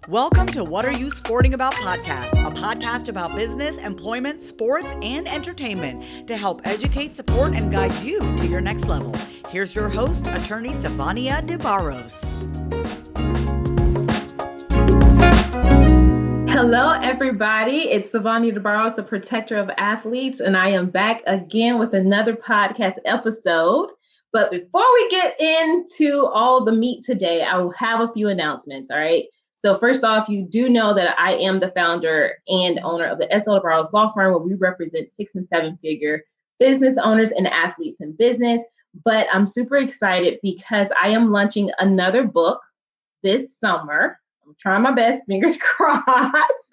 Welcome to What Are You Sporting About podcast, a podcast about business, employment, sports, and entertainment to help educate, support, and guide you to your next level. Here's your host, attorney Sivonnia DeBarros. Hello, everybody. It's Sivonnia DeBarros, the protector of athletes, and I am back again with another podcast episode. But before we get into all the meat today, I will have a few announcements, all right? So first off, you do know that I am the founder and owner of the S.L. DeBarros Law Firm, where we represent 6- and 7-figure business owners and athletes in business. But I'm super excited because I am launching another book this summer. I'm trying my best, fingers crossed.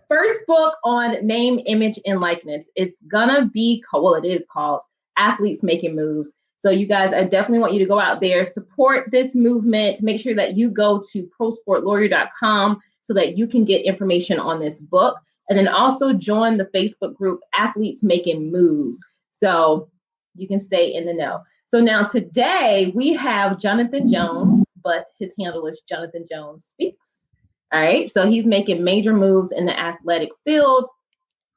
First book on name, image, and likeness. It's gonna be, it is called Athletes Making Moves. So you guys, I definitely want you to go out there, support this movement. Make sure that you go to prosportlawyer.com so that you can get information on this book. And then also join the Facebook group Athletes Making Moves so you can stay in the know. So now today we have Jonathan Jones, but his handle is Jonathan Jones Speaks. All right, so he's making major moves in the athletic field.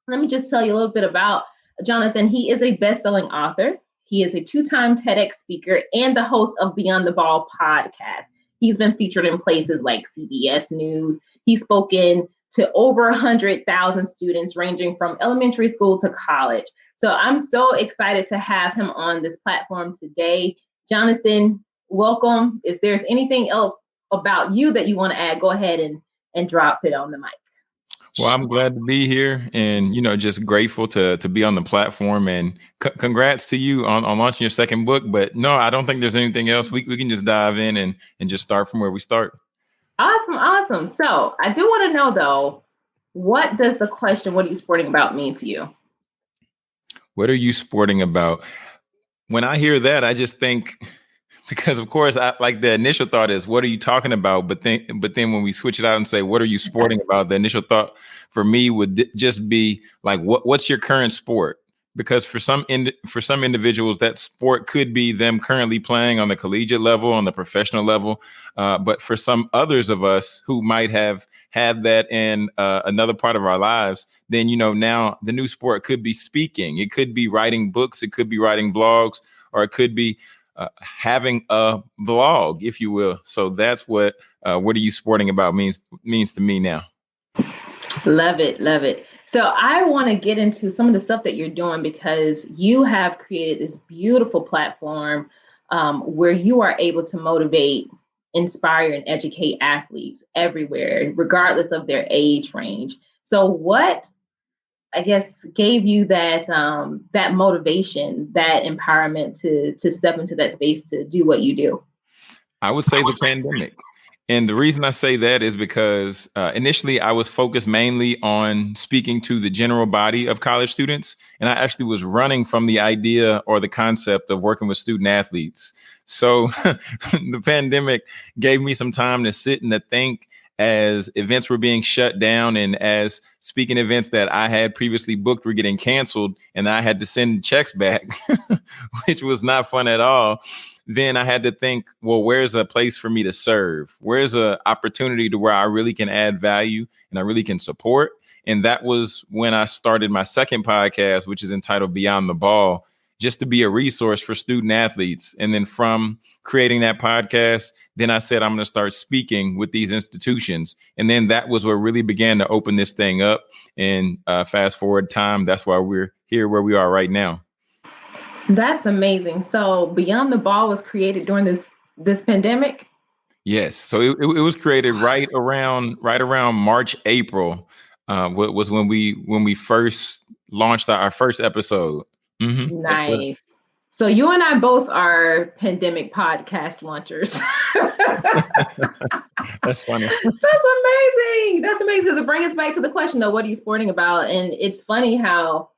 Let me just tell you a little bit about Jonathan. He is a best-selling author. He is a 2-time TEDx speaker and the host of Beyond the Ball podcast. He's been featured in places like CBS News. He's spoken to over 100,000 students ranging from elementary school to college. So I'm so excited to have him on this platform today. Jonathan, welcome. If there's anything else about you that you want to add, go ahead and drop it on the mic. Well, I'm glad to be here and, just grateful to be on the platform, and congrats to you on launching your second book. But no, I don't think there's anything else. We can just dive in and just start from where we start. Awesome. So I do want to know, though, what does the question, what are you sporting about, mean to you? What are you sporting about? When I hear that, I just think, because of course, I like the initial thought is, what are you talking about? But then when we switch it out and say, what are you sporting about? The initial thought for me would just be like, what's your current sport? Because for some individuals, that sport could be them currently playing on the collegiate level, on the professional level. But for some others of us who might have had that in another part of our lives, then, now the new sport could be speaking. It could be writing books. It could be writing blogs, or it could be having a vlog, if you will. So that's what are you sporting about means to me now. Love it. So I want to get into some of the stuff that you're doing, because you have created this beautiful platform where you are able to motivate, inspire, and educate athletes everywhere, regardless of their age range. So what, I guess, gave you that that motivation, that empowerment to step into that space to do what you do? I would say the pandemic. And the reason I say that is because initially I was focused mainly on speaking to the general body of college students. And I actually was running from the idea or the concept of working with student athletes. So the pandemic gave me some time to sit and to think, as events were being shut down and as speaking events that I had previously booked were getting canceled, and I had to send checks back, which was not fun at all. Then I had to think, well, where's a place for me to serve? Where's an opportunity to where I really can add value and I really can support? And that was when I started my second podcast, which is entitled Beyond the Ball, just to be a resource for student athletes. And then from creating that podcast, then I said, I'm going to start speaking with these institutions. And then that was what really began to open this thing up. And fast forward time, that's why we're here where we are right now. That's amazing. So Beyond the Ball was created during this pandemic? Yes. So it was created right around March, April, was when we first launched our first episode. Mm-hmm. Nice. So you and I both are pandemic podcast launchers. That's funny. That's amazing because it brings us back to the question, though, what are you sporting about? And it's funny how,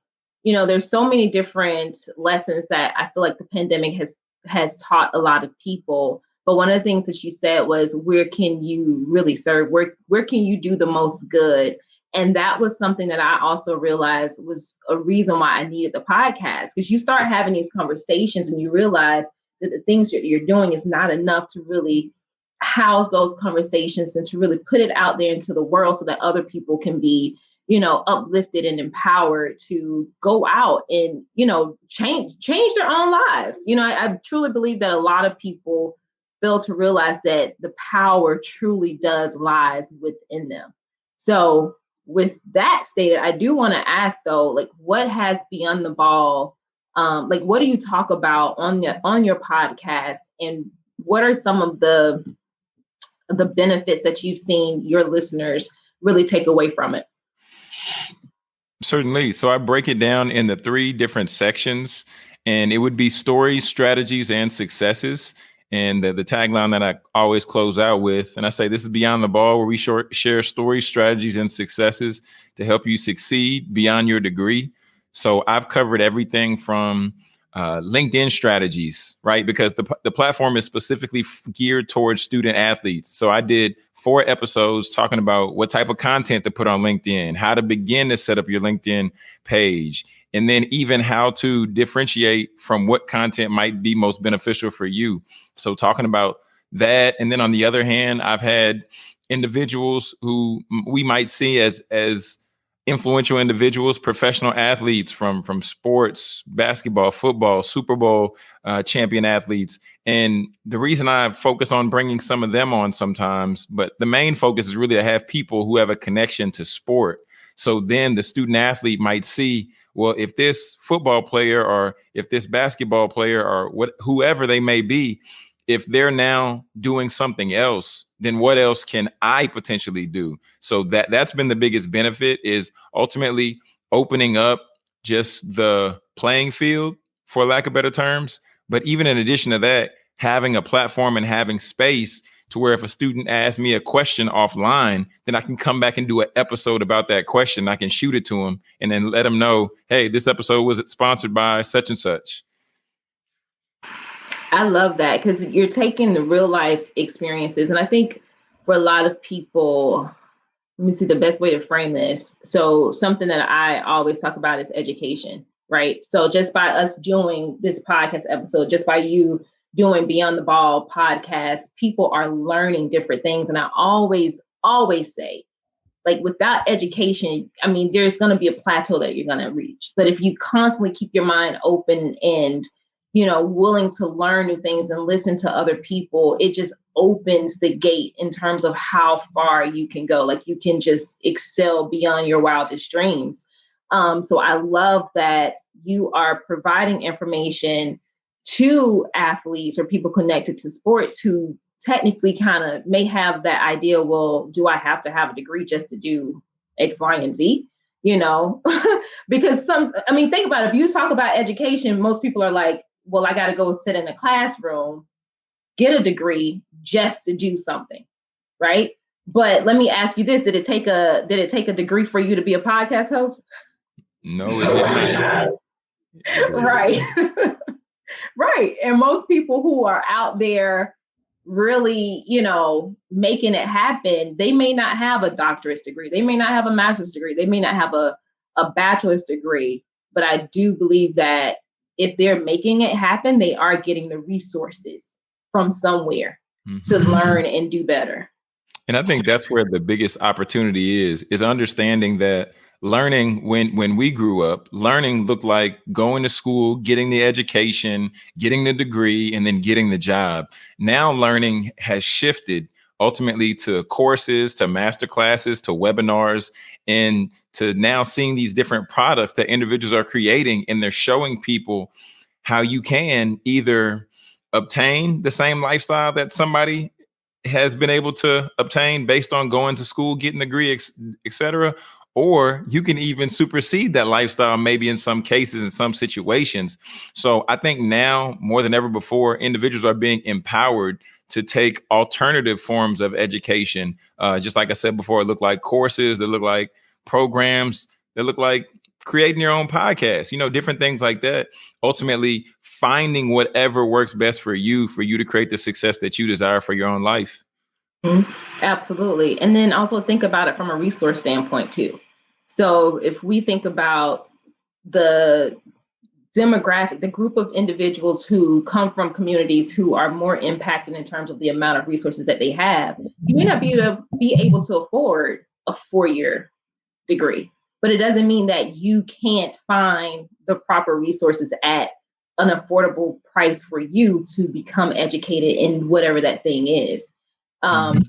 there's so many different lessons that I feel like the pandemic has taught a lot of people. But one of the things that you said was, where can you really serve? Where can you do the most good? And that was something that I also realized was a reason why I needed the podcast, because you start having these conversations and you realize that the things that you're doing is not enough to really house those conversations and to really put it out there into the world so that other people can be, uplifted and empowered to go out and, change their own lives. I truly believe that a lot of people fail to realize that the power truly does lies within them. So with that stated, I do want to ask though, like, what has Beyond the Ball, what do you talk about on your podcast, and what are some of the benefits that you've seen your listeners really take away from it? Certainly. So I break it down into 3 different sections, and it would be stories, strategies, and successes. And the tagline that I always close out with, and I say, this is Beyond the Ball, where we share stories, strategies, and successes to help you succeed beyond your degree. So I've covered everything from LinkedIn strategies, right? Because the platform is specifically geared towards student athletes. So I did 4 episodes talking about what type of content to put on LinkedIn, how to begin to set up your LinkedIn page, and then even how to differentiate from what content might be most beneficial for you. So talking about that. And then on the other hand, I've had individuals who we might see as influential individuals, professional athletes from sports, basketball, football, Super Bowl champion athletes. And the reason I focus on bringing some of them on sometimes, but the main focus is really to have people who have a connection to sport. So then the student athlete might see, well, if this football player or if this basketball player or whoever they may be, if they're now doing something else, then what else can I potentially do? So that's been the biggest benefit, is ultimately opening up just the playing field, for lack of better terms. But even in addition to that, having a platform and having space to where if a student asks me a question offline, then I can come back and do an episode about that question. I can shoot it to them and then let them know, hey, this episode was sponsored by such and such. I love that, because you're taking the real life experiences. And I think for a lot of people, let me see the best way to frame this. So something that I always talk about is education, right? So just by us doing this podcast episode, just by you doing Beyond the Ball podcast, people are learning different things. And I always say, like, without education, I mean, there's going to be a plateau that you're going to reach. But if you constantly keep your mind open and willing to learn new things and listen to other people, it just opens the gate in terms of how far you can go. Like, you can just excel beyond your wildest dreams. So I love that you are providing information to athletes or people connected to sports who technically kind of may have that idea, well, do I have to have a degree just to do X, Y, and Z? Because think about it. If you talk about education, most people are like, well, I got to go sit in a classroom, get a degree just to do something, right? But let me ask you this: did it take a degree for you to be a podcast host? No, it didn't. Right. Right. And most people who are out there really, making it happen, they may not have a doctorate degree. They may not have a master's degree. They may not have a bachelor's degree. But I do believe that if they're making it happen, they are getting the resources from somewhere to learn and do better. And I think that's where the biggest opportunity is understanding that learning, when we grew up, learning looked like going to school, getting the education, getting the degree, and then getting the job. Now learning has shifted ultimately to courses, to master classes, to webinars, and to now seeing these different products that individuals are creating, and they're showing people how you can either obtain the same lifestyle that somebody has been able to obtain based on going to school, getting a degree, et cetera, or you can even supersede that lifestyle, maybe in some cases, in some situations. So I think now more than ever before, individuals are being empowered to take alternative forms of education. Just like I said before, it looked like courses, it looked like programs, it looked like creating your own podcast, different things like that. Ultimately, finding whatever works best for you to create the success that you desire for your own life. Absolutely. And then also think about it from a resource standpoint too. So if we think about the demographic, the group of individuals who come from communities who are more impacted in terms of the amount of resources that they have, you may not be able to afford a 4-year degree, but it doesn't mean that you can't find the proper resources at an affordable price for you to become educated in whatever that thing is. I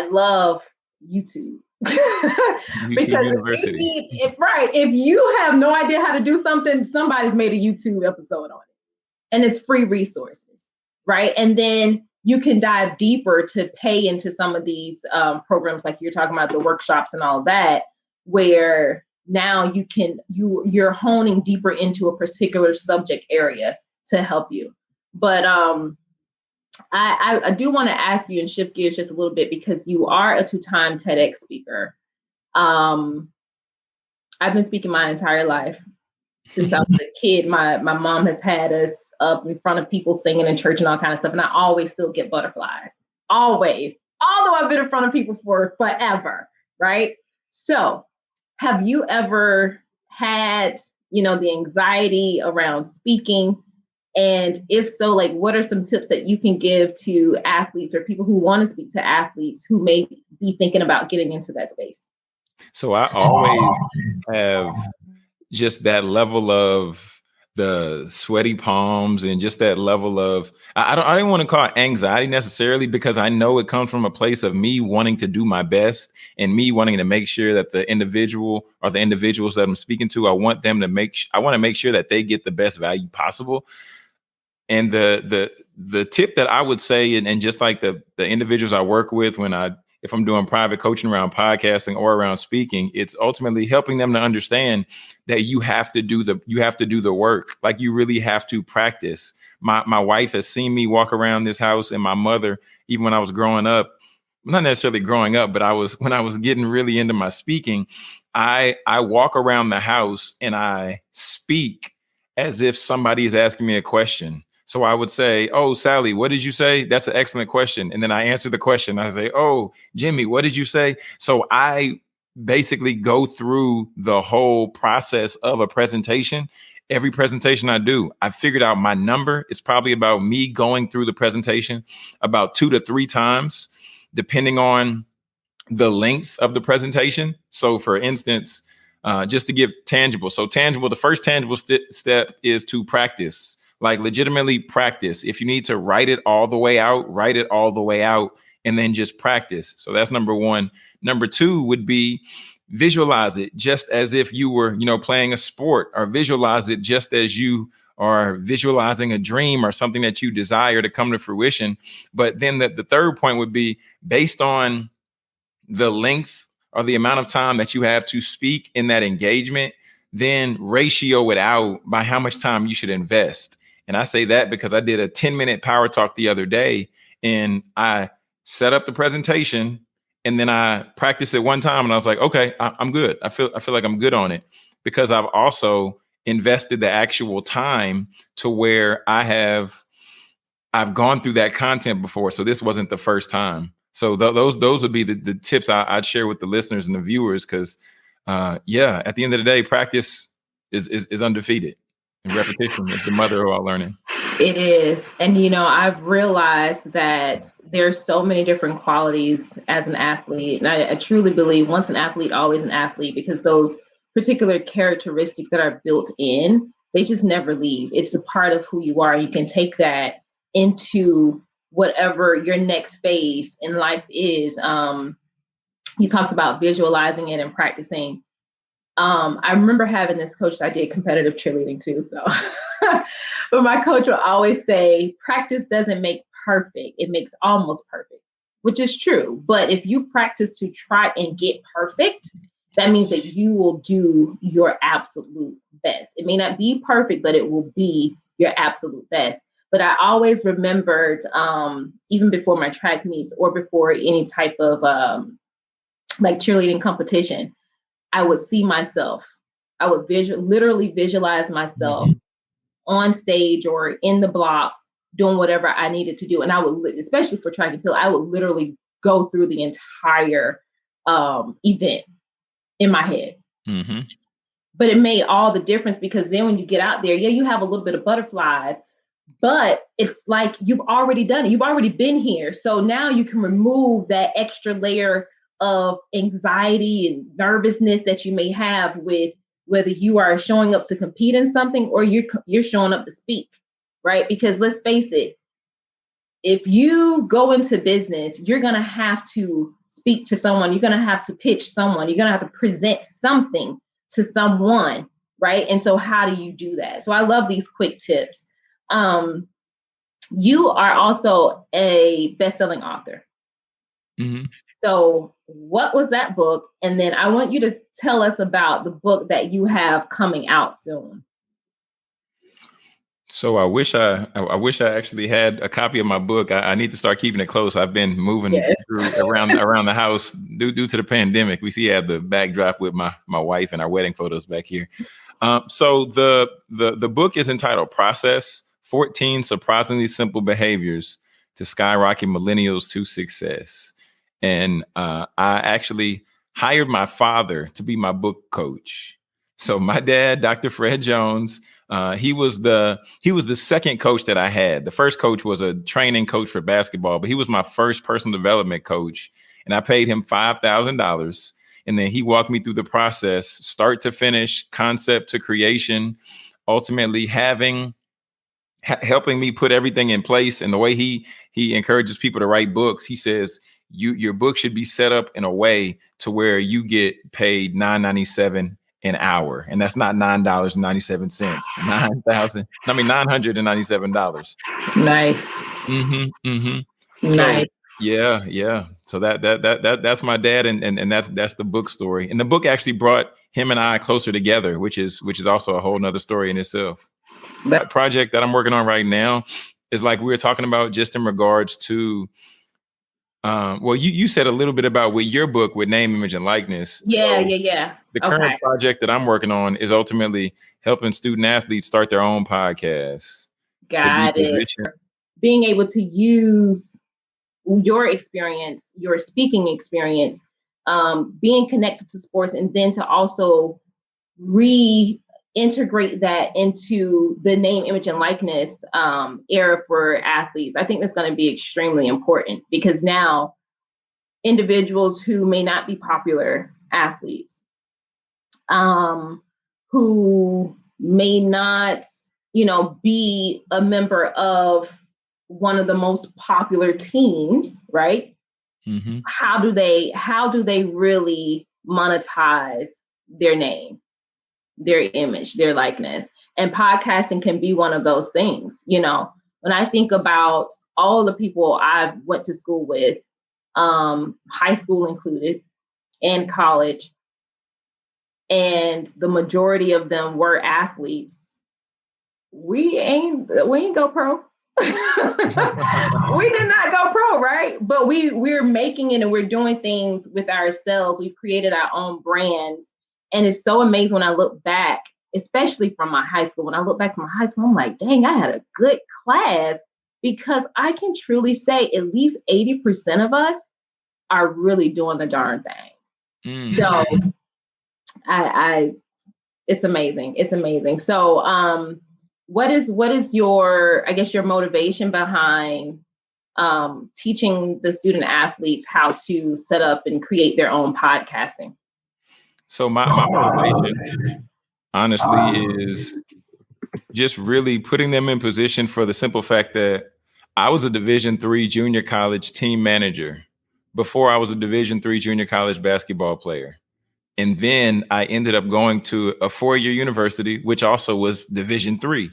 love YouTube. Because University. if you have no idea how to do something, somebody's made a YouTube episode on it, and it's free resources, right? And then you can dive deeper to pay into some of these programs, like you're talking about, the workshops and all of that, where now you're honing deeper into a particular subject area to help you. But I do want to ask you and shift gears just a little bit, because you are a 2-time TEDx speaker. I've been speaking my entire life. Since I was a kid, my mom has had us up in front of people singing in church and all kind of stuff. And I always still get butterflies. Always. Although I've been in front of people for forever, right? So have you ever had, the anxiety around speaking? And if so, like, what are some tips that you can give to athletes or people who want to speak to athletes who may be thinking about getting into that space? So I always have just that level of the sweaty palms and just that level of, I don't want to call it anxiety necessarily, because I know it comes from a place of me wanting to do my best and me wanting to make sure that the individual or the individuals that I'm speaking to, I want to make sure that they get the best value possible. And the tip that I would say, and just like the individuals I work with if I'm doing private coaching around podcasting or around speaking, it's ultimately helping them to understand that you have to do the work. Like, you really have to practice. My wife has seen me walk around this house, and my mother, even when I was growing up, not necessarily growing up, but when I was getting really into my speaking, I walk around the house and I speak as if somebody is asking me a question. So I would say, "Oh, Sally, what did you say? That's an excellent question." And then I answer the question. I say, "Oh, Jimmy, what did you say?" So I basically go through the whole process of a presentation. Every presentation I do, I figured out my number. It's probably about me going through the presentation about 2 to 3 times, depending on the length of the presentation. So for instance, just to give tangible. So tangible, the first tangible step is to practice. Like, legitimately practice. If you need to write it all the way out, and then just practice. So that's number 1. Number 2 would be visualize it just as if you were, playing a sport, or visualize it just as you are visualizing a dream or something that you desire to come to fruition. But then the third point would be, based on the length or the amount of time that you have to speak in that engagement, then ratio it out by how much time you should invest. And I say that because I did a 10-minute power talk the other day, and I set up the presentation and then I practiced it one time, and I was like, okay, I'm good. I feel like I'm good on it, because I've also invested the actual time to where I've gone through that content before. So this wasn't the first time. So those would be the tips I'd share with the listeners and the viewers, because at the end of the day, practice is undefeated. And repetition is the mother of all learning. It is. And, I've realized that there's so many different qualities as an athlete. And I truly believe once an athlete, always an athlete, because those particular characteristics that are built in, they just never leave. It's a part of who you are. You can take that into whatever your next phase in life is. You talked about visualizing it and practicing. I remember having this coach. I did competitive cheerleading too. So, but my coach would always say, practice doesn't make perfect. It makes almost perfect, which is true. But if you practice to try and get perfect, that means that you will do your absolute best. It may not be perfect, but it will be your absolute best. But I always remembered, even before my track meets or before any type of like cheerleading competition, I would see myself. I would literally visualize myself on stage or in the blocks doing whatever I needed to do. And I would, especially for track and field, I would literally go through the entire event in my head. but it made all the difference, because then when you get out there, yeah, you have a little bit of butterflies, but it's like you've already done it. You've already been here. So now you can remove that extra layer of anxiety and nervousness that you may have with whether you are showing up to compete in something or you're showing up to speak, right? Because let's face it, if you go into business, you're going to have to speak to someone. You're going to have to pitch someone. You're going to have to present something to someone, right? And so how do you do that? So I love these quick tips. You are also a best-selling author. Mm-hmm. So what was that book? And then I want you to tell us about the book that you have coming out soon. So I wish I actually had a copy of my book. I need to start keeping it close. I've been moving around the house due to the pandemic. We see I have the backdrop with my wife and our wedding photos back here. So the book is entitled Process: 14 Surprisingly Simple Behaviors to Skyrocket Millennials to Success. And I actually hired my father to be my book coach. So my dad, Dr. Fred Jones, he was the second coach that I had. The first coach was a training coach for basketball, but he was my first personal development coach. And I paid him $5,000. And then he walked me through the process, start to finish, concept to creation, ultimately helping me put everything in place. And the way he encourages people to write books, he says, your book should be set up in a way to where you get paid $9.97 an hour. And that's not $9.97, $997. Nice. Mm-hmm. Mm-hmm. Nice. So yeah. So that's my dad, and that's the book story. And the book actually brought him and I closer together, which is also a whole nother story in itself. That project that I'm working on right now is like we were talking about, just in regards to well, you said a little bit about with your book with name, image, and likeness. Yeah. The current project that I'm working on is ultimately helping student athletes start their own podcasts. Got it. Being able to use your experience, your speaking experience, being connected to sports, and then to also reintegrate that into the name, image, and likeness era for athletes. I think that's going to be extremely important, because now individuals who may not be popular athletes, who may not, be a member of one of the most popular teams, right? Mm-hmm. How do they really monetize their name, their image, their likeness? And podcasting can be one of those things. When I think about all the people I went to school with, high school included, and college, and the majority of them were athletes, we ain't go pro. We did not go pro, right? But we're making it, and we're doing things with ourselves. We've created our own brands. And it's so amazing when I look back, especially from my high school. When I look back from my high school, I'm like, dang, I had a good class, because I can truly say at least 80% of us are really doing the darn thing. So it's amazing. It's amazing. So what is your, I guess, your motivation behind teaching the student athletes how to set up and create their own podcasting? So my motivation, honestly, is just really putting them in position, for the simple fact that I was a Division III junior college team manager before I was a Division III junior college basketball player. And then I ended up going to a 4-year university, which also was Division III.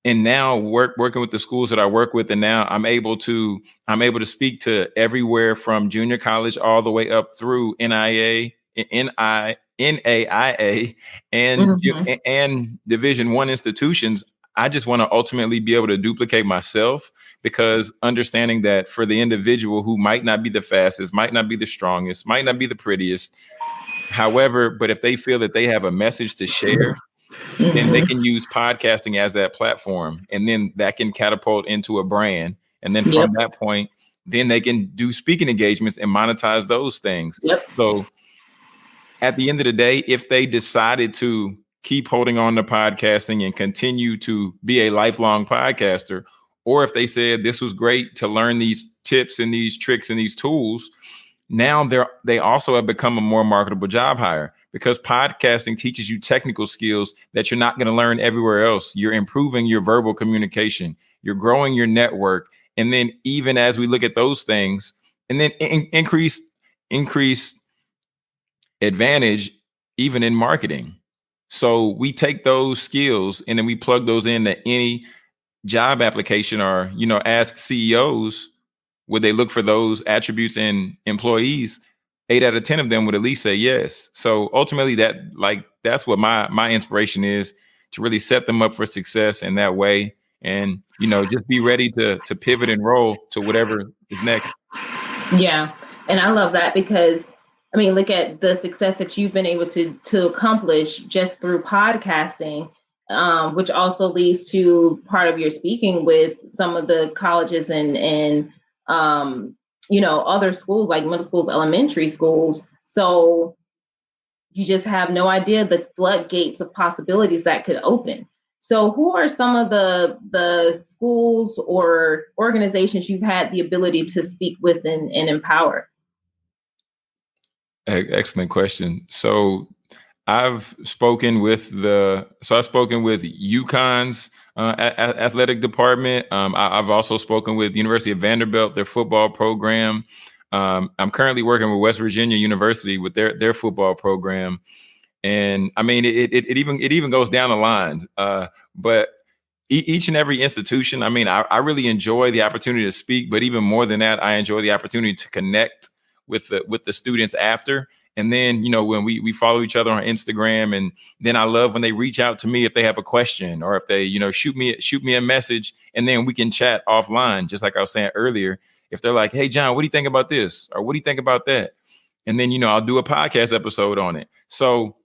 And now working with the schools that I work with, and now I'm able to speak to everywhere from junior college all the way up through NAIA, and Division I institutions. I just want to ultimately be able to duplicate myself, because understanding that for the individual who might not be the fastest, might not be the strongest, might not be the prettiest, however, but if they feel that they have a message to share, then they can use podcasting as that platform, and then that can catapult into a brand. And then from that point, then they can do speaking engagements and monetize those things. So at the end of the day, if they decided to keep holding on to podcasting and continue to be a lifelong podcaster, or if they said this was great to learn these tips and these tricks and these tools, now they also have become a more marketable job hire, because podcasting teaches you technical skills that you're not going to learn everywhere else. You're improving your verbal communication, you're growing your network. And then even as we look at those things, and then increase advantage even in marketing. So we take those skills and then we plug those into any job application, or, ask CEOs, would they look for those attributes in employees? 8 out of 10 of them would at least say yes. So ultimately that's what my inspiration is, to really set them up for success in that way. And, just be ready to pivot and roll to whatever is next. Yeah. And I love that, because look at the success that you've been able to accomplish just through podcasting, which also leads to part of your speaking with some of the colleges and other schools like middle schools, elementary schools. So you just have no idea the floodgates of possibilities that could open. So who are some of the schools or organizations you've had the ability to speak with and empower? Excellent question. So I've spoken with UCONN's athletic department. I've also spoken with the University of Vanderbilt, their football program. I'm currently working with West Virginia University with their football program. And it even goes down the line. But each and every institution, I really enjoy the opportunity to speak, but even more than that, I enjoy the opportunity to connect with the students after. And then, when we follow each other on Instagram, and then I love when they reach out to me if they have a question, or if they, shoot me a message, and then we can chat offline. Just like I was saying earlier, if they're like, hey, John, what do you think about this? Or what do you think about that? And then, I'll do a podcast episode on it. So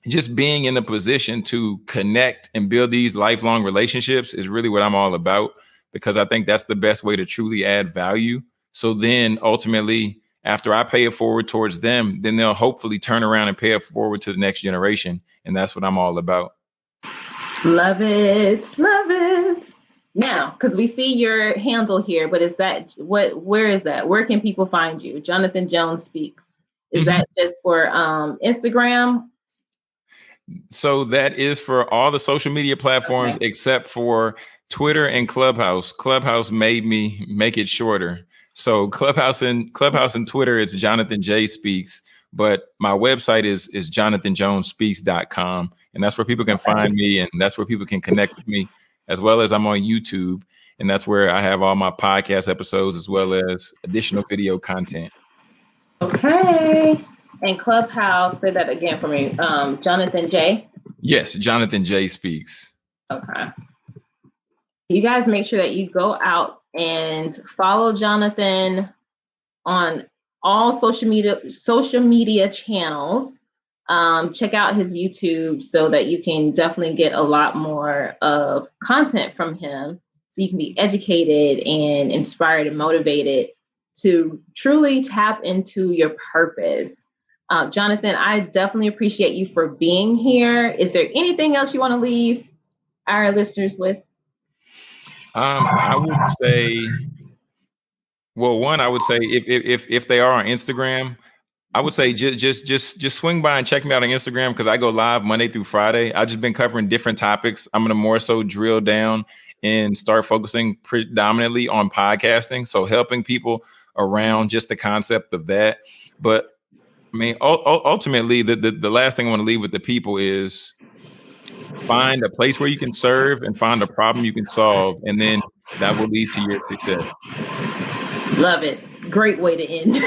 just being in a position to connect and build these lifelong relationships is really what I'm all about, because I think that's the best way to truly add value. So then ultimately, after I pay it forward towards them, then they'll hopefully turn around and pay it forward to the next generation. And that's what I'm all about. Love it. Love it. Now, because we see your handle here, but where is that? Where can people find you? Jonathan Jones Speaks. Is that just for Instagram? So that is for all the social media platforms, except for Twitter and Clubhouse. Clubhouse made me make it shorter. So Clubhouse and Twitter, it's Jonathan J Speaks, but my website is jonathanjonespeaks.com. And that's where people can find me, and that's where people can connect with me, as well as I'm on YouTube. And that's where I have all my podcast episodes, as well as additional video content. Okay. And Clubhouse, say that again for me. Jonathan J? Yes, Jonathan J Speaks. Okay. You guys make sure that you go out and follow Jonathan on all social media channels. Check out his YouTube so that you can definitely get a lot more of content from him, so you can be educated and inspired and motivated to truly tap into your purpose. Jonathan, I definitely appreciate you for being here. Is there anything else you want to leave our listeners with? I would say, if they are on Instagram, I would say just swing by and check me out on Instagram, because I go live Monday through Friday. I've just been covering different topics. I'm going to more so drill down and start focusing predominantly on podcasting. So helping people around just the concept of that. But ultimately, the last thing I want to leave with the people is find a place where you can serve and find a problem you can solve, and then that will lead to your success. Love it. Great way to end.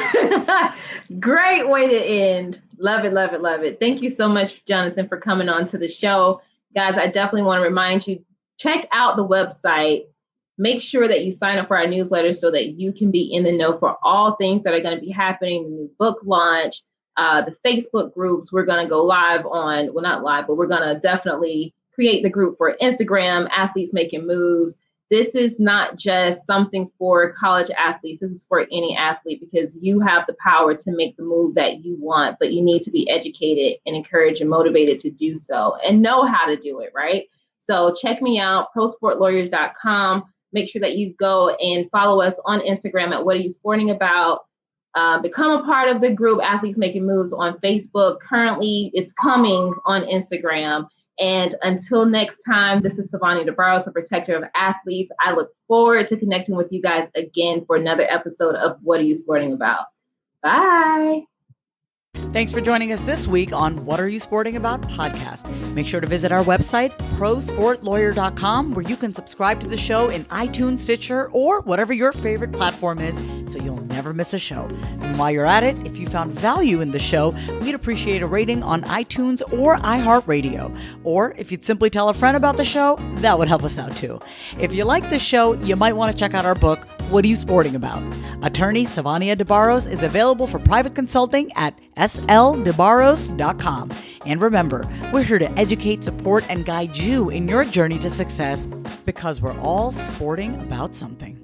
Great way to end. Love it, love it, love it. Thank you so much, Jonathan, for coming on to the show. Guys, I definitely want to remind you, check out the website. Make sure that you sign up for our newsletter so that you can be in the know for all things that are going to be happening, the new book launch, the Facebook groups. We're going to go live on, well, not live, but we're going to definitely create the group for Instagram, Athletes Making Moves. this is not just something for college athletes. This is for any athlete, because you have the power to make the move that you want, but you need to be educated and encouraged and motivated to do so and know how to do it, right? So check me out, prosportlawyers.com. Make sure that you go and follow us on Instagram at What Are You Sporting About? Become a part of the group Athletes Making Moves on Facebook. Currently, it's coming on Instagram. And until next time, this is Sivonnia DeBarros, the protector of athletes. I look forward to connecting with you guys again for another episode of What Are You Sporting About? Bye. Thanks for joining us this week on What Are You Sporting About podcast. Make sure to visit our website, prosportlawyer.com, where you can subscribe to the show in iTunes, Stitcher, or whatever your favorite platform is, so you'll never miss a show. And while you're at it, if you found value in the show, we'd appreciate a rating on iTunes or iHeartRadio. Or if you'd simply tell a friend about the show, that would help us out too. If you like the show, you might want to check out our book, What Are You Sporting About? Attorney Sivonnia DeBarros is available for private consulting at sldebarros.com. And remember, we're here to educate, support, and guide you in your journey to success, because we're all sporting about something.